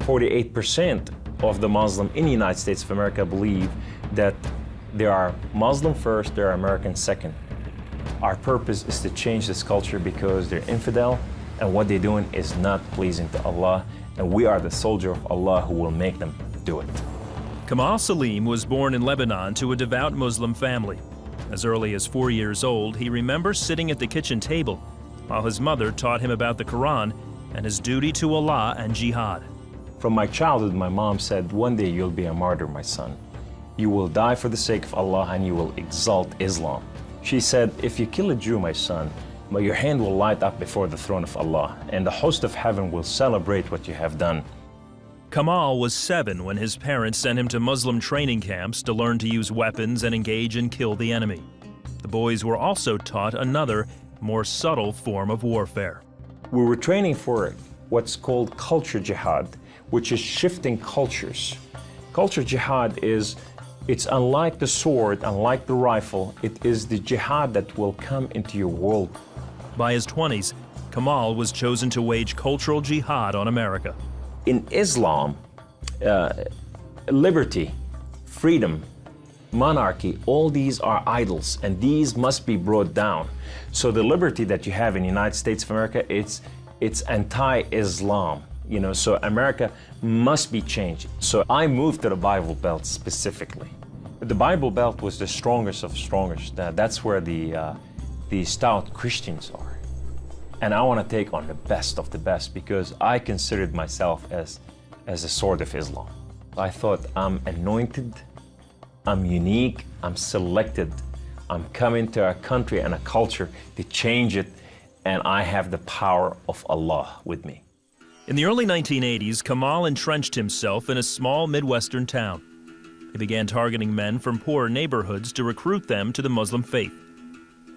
48% of the Muslim in the United States of America believe that they are Muslim first, they are American second. Our purpose is to change this culture because they're infidel and what they're doing is not pleasing to Allah, and we are the soldier of Allah who will make them do it. Kamal Saleem was born in Lebanon to a devout Muslim family. As early as 4 years old, he remembers sitting at the kitchen table while his mother taught him about the Quran and his duty to Allah and Jihad. From my childhood, my mom said, one day you'll be a martyr, my son. You will die for the sake of Allah and you will exalt Islam. She said, if you kill a Jew, my son, your hand will light up before the throne of Allah, and the host of heaven will celebrate what you have done. Kamal was 7 when his parents sent him to Muslim training camps to learn to use weapons and engage and kill the enemy. The boys were also taught another, more subtle form of warfare. We were training for what's called culture jihad, which is shifting cultures. Culture jihad is, it's unlike the sword, unlike the rifle, it is the jihad that will come into your world. By his 20s, Kamal was chosen to wage cultural jihad on America. In Islam, liberty, freedom, monarchy, all these are idols, and these must be brought down. So the liberty that you have in the United States of America, it's anti-Islam. You know, so America must be changed. So I moved to the Bible Belt specifically. The Bible Belt was the strongest of strongest. That's where the stout Christians are. And I want to take on the best of the best because I considered myself as a sword of Islam. I thought I'm anointed, I'm unique, I'm selected. I'm coming to a country and a culture to change it, and I have the power of Allah with me. In the early 1980s, Kamal entrenched himself in a small Midwestern town. He began targeting men from poorer neighborhoods to recruit them to the Muslim faith.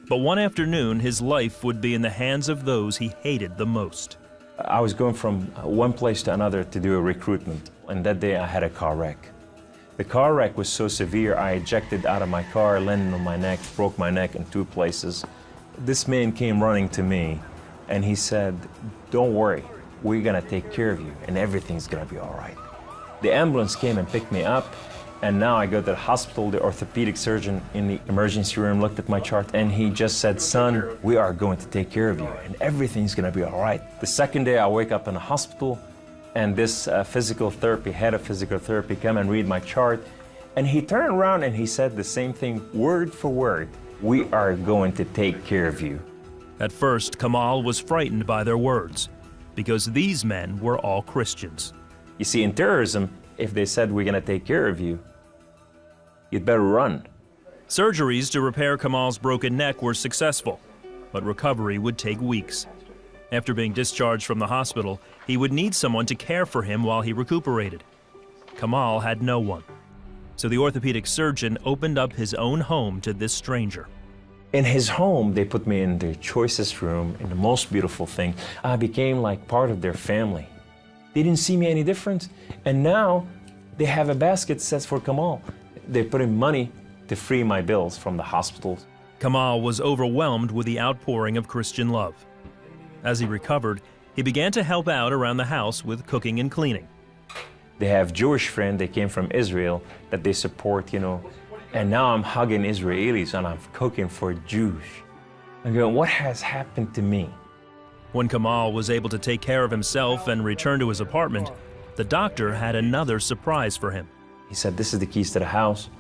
But one afternoon, his life would be in the hands of those he hated the most. I was going from one place to another to do a recruitment, and that day I had a car wreck. The car wreck was so severe, I ejected out of my car, landed on my neck, broke my neck in 2 places. This man came running to me, and he said, don't worry, we're gonna take care of you, and everything's gonna be all right. The ambulance came and picked me up, and now I go to the hospital. The orthopedic surgeon in the emergency room looked at my chart, and he just said, son, we are going to take care of you, and everything's gonna be all right. The second day, I wake up in the hospital, and this head of physical therapy, come and read my chart, and he turned around and he said the same thing, word for word. We are going to take care of you. At first, Kamal was frightened by their words, because these men were all Christians. You see, in terrorism, if they said we're going to take care of you, you'd better run. Surgeries to repair Kamal's broken neck were successful, but recovery would take weeks. After being discharged from the hospital, he would need someone to care for him while he recuperated. Kamal had no one, so the orthopedic surgeon opened up his own home to this stranger. In his home, they put me in the choicest room, in the most beautiful thing. I became like part of their family. They didn't see me any different, and now they have a basket set for Kamal. They put in money to free my bills from the hospitals. Kamal was overwhelmed with the outpouring of Christian love. As he recovered, he began to help out around the house with cooking and cleaning. They have Jewish friends, they came from Israel, that they support, you know. And now I'm hugging Israelis and I'm cooking for Jews. I'm going, what has happened to me? When Kamal was able to take care of himself and return to his apartment, the doctor had another surprise for him. He said, this is the keys to the house,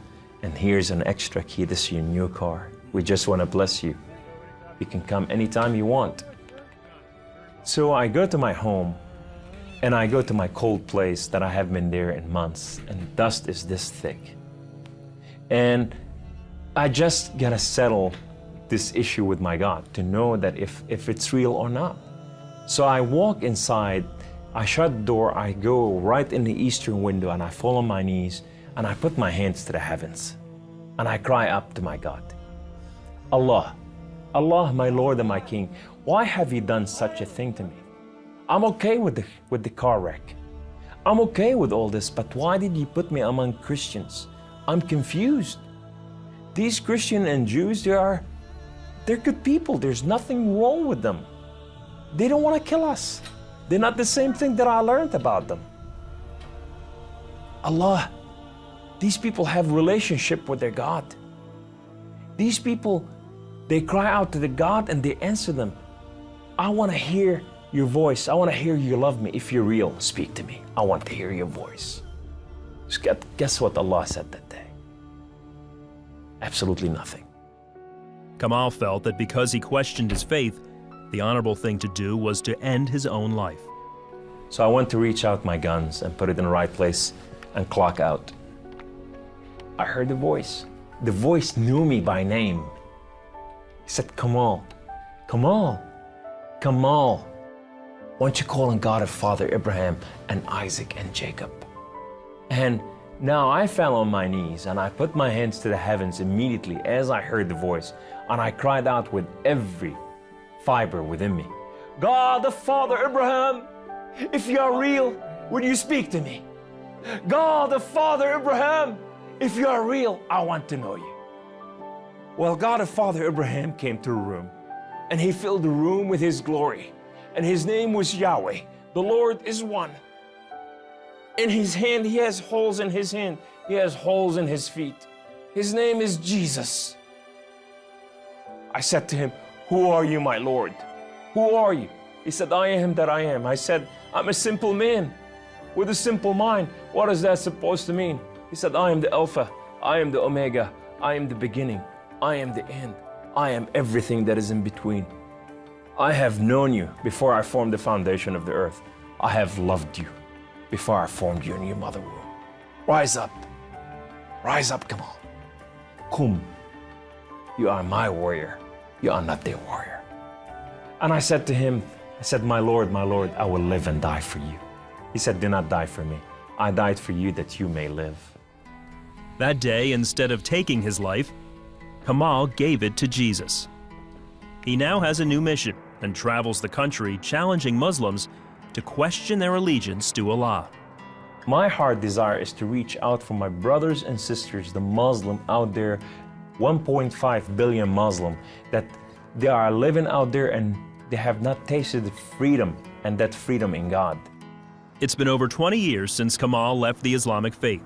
and here's an extra key. This is your new car. We just want to bless you. You can come anytime you want. So I go to my home, and I go to my cold place that I haven't been there in months, and dust is this thick. And I just gotta settle this issue with my God to know that if it's real or not. So I walk inside, I shut the door, I go right in the eastern window, and I fall on my knees, and I put my hands to the heavens, and I cry up to my God. Allah, Allah, my Lord and my King, why have you done such a thing to me? I'm okay with the car wreck. I'm okay with all this, but why did you put me among Christians? I'm confused. These Christians and Jews, they're good people. There's nothing wrong with them. They don't want to kill us. They're not the same thing that I learned about them. Allah, these people have relationship with their God. These people, they cry out to the God and they answer them. I want to hear your voice. I want to hear you love me. If you're real, speak to me. I want to hear your voice. Guess what Allah said that day? Absolutely nothing. Kamal felt that because he questioned his faith, the honorable thing to do was to end his own life. So I went to reach out my guns and put it in the right place and clock out. I heard the voice. The voice knew me by name. He said, Kamal, Kamal, Kamal, why don't you call on God of Father Abraham and Isaac and Jacob? And now I fell on my knees and I put my hands to the heavens immediately as I heard the voice, and I cried out with every fiber within me, God of Father Abraham, if you are real, would you speak to me? God of Father Abraham, if you are real, I want to know you. Well, God of Father Abraham came to the room, and he filled the room with his glory, and his name was Yahweh. The Lord is one. In his hand, he has holes in his hand. He has holes in his feet. His name is Jesus. I said to him, who are you, my Lord? Who are you? He said, I am that I am. I said, I'm a simple man with a simple mind. What is that supposed to mean? He said, I am the Alpha. I am the Omega. I am the beginning. I am the end. I am everything that is in between. I have known you before I formed the foundation of the earth. I have loved you before I formed you in your mother womb. Rise up. Rise up, come on. Kum. You are my warrior. You are not their warrior. And I said to him, I said, my Lord, I will live and die for you. He said, do not die for me. I died for you that you may live. That day, instead of taking his life, Kamal gave it to Jesus. He now has a new mission and travels the country challenging Muslims to question their allegiance to Allah. My heart desire is to reach out for my brothers and sisters, the Muslim out there, 1.5 billion Muslim, that they are living out there and they have not tasted the freedom, and that freedom in God. It's been over 20 years since Kamal left the Islamic faith,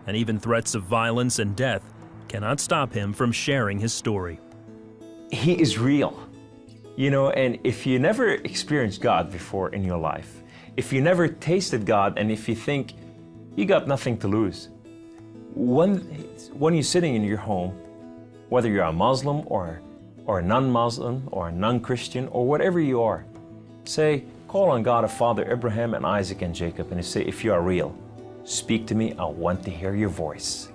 and even threats of violence and death cannot stop him from sharing his story. He is real. You know, and if you never experienced God before in your life, if you never tasted God, and if you think you got nothing to lose, when you're sitting in your home, whether you're a Muslim or a non-Muslim or a non-Christian or whatever you are, say, call on God of Father Abraham and Isaac and Jacob, and say, if you are real, speak to me, I want to hear your voice.